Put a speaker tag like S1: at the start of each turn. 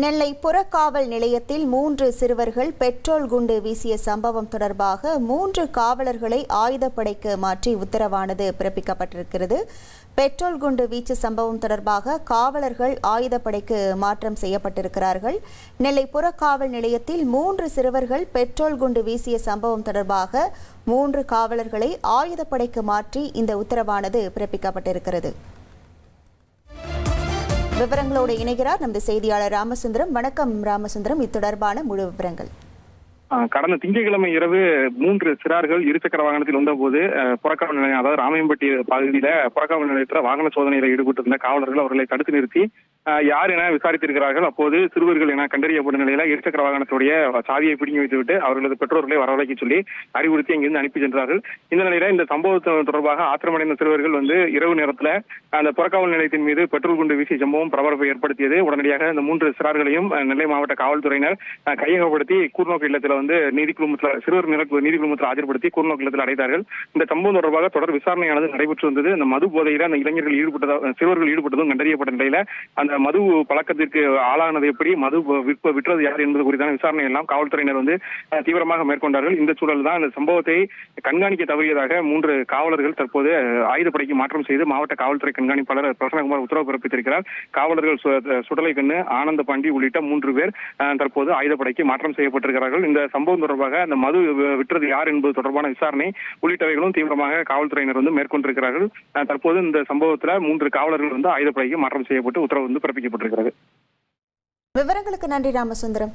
S1: நெல்லை புறக்காவல் நிலையத்தில் 3 சிறுவர்கள் பெட்ரோல் குண்டு வீசிய சம்பவம் தொடர்பாக 3 காவலர்களை ஆயுதப்படைக்கு மாற்றி உத்தரவானது பிறப்பிக்கப்பட்டிருக்கிறது. பெட்ரோல் குண்டு வீச்சு சம்பவம் தொடர்பாக காவலர்கள் ஆயுதப்படைக்கு மாற்றம் செய்யப்பட்டிருக்கிறார்கள். நெல்லை புறக்காவல் நிலையத்தில் 3 சிறுவர்கள் பெட்ரோல் குண்டு வீசிய சம்பவம் தொடர்பாக 3 காவலர்களை ஆயுதப்படைக்கு மாற்றி இந்த உத்தரவானது பிறப்பிக்கப்பட்டிருக்கிறது. விவரங்களோடு இணைகிறார் நமது செய்தியாளர் ராமசுந்தரம். வணக்கம் ராமசுந்தரம், இது தொடர்பான முழு விவரங்கள்.
S2: கடந்த திங்கட்கிழமை இரவு 3 சிறார்கள் இருசக்கர வாகனத்தில் வந்தபோது புறக்காவல் நிலையம், அதாவது ராமையம்பட்டி பகுதியில புறக்காவல் நிலையத்தில் வாகன சோதனையில் ஈடுபட்டிருந்த காவலர்கள் அவர்களை தடுத்து நிறுத்தி யார் என விசாரித்திருக்கிறார்கள். அப்போது சிறுவர்கள் என கண்டறியப்பட்ட நிலையில இருசக்கர வாகனத்துடைய சாவியை பிடுங்கி வைத்துவிட்டு அவர்களது பெற்றோர்களை வரவழைக்க சொல்லி அறிவுறுத்தி அங்கிருந்து அனுப்பி சென்றார்கள். இந்த நிலையில இந்த சம்பவத்து தொடர்பாக ஆத்திரமடைந்த சிறுவர்கள் இரவு நேரத்தில் அந்த புறக்காவல் நிலையத்தின் மீது பெட்ரோல் குண்டு வீசிய சம்பவம் பரபரப்பை ஏற்படுத்தியது. உடனடியாக இந்த 3 சிறார்களையும் நெல்லை மாவட்ட காவல்துறையினர் கையகப்படுத்தி கூர்நோக்கு இல்லத்தில் சிறுவர் நீதிக்குழுமத்தில் ஆஜர்படுத்தி கூர்நோக்கு இல்லத்தில் அடைத்தார்கள். இந்த சம்பவம் தொடர்பாக தொடர் விசாரணையானது நடைபெற்று வந்தது. அந்த மது போதையில அந்த சிறுவர்கள் ஈடுபட்டதும் கண்டறியப்பட்ட நிலையில அந்த மது பழக்கத்திற்கு ஆளானது எப்படி, மது விற்றது யார் என்பது குறித்தான விசாரணை எல்லாம் காவல்துறையினர் தீவிரமாக மேற்கொண்டார்கள். இந்த சூழல் தான் இந்த சம்பவத்தை கண்காணிக்க தவறியதாக 3 காவலர்கள் தற்போது ஆயுதப்படைக்கு மாற்றம் செய்து மாவட்ட காவல்துறை கண்காணிப்பாளர் பிரசன்னகுமார் உத்தரவு பிறப்பித்திருக்கிறார். காவலர்கள் சுடலை கண்ணு, ஆனந்த பாண்டி உள்ளிட்ட 3 பேர் தற்போது ஆயுதப்படைக்கு மாற்றம் செய்யப்பட்டிருக்கிறார்கள். இந்த சம்பவம் தொடர்பாக அந்த மது விற்றது யார் என்பது தொடர்பான விசாரணை உள்ளிட்டவைகளும் தீவிரமாக காவல்துறையினர் மேற்கொண்டிருக்கிறார்கள். தற்போது இந்த சம்பவத்தில் 3 காவலர்கள் ஆயுதப்படைக்கு மாற்றம் செய்யப்பட்டு உத்தரவு பிறப்பிக்கப்பட்டிருக்கிறது.
S1: விவரங்களுக்கு நன்றி ராமசுந்தரம்.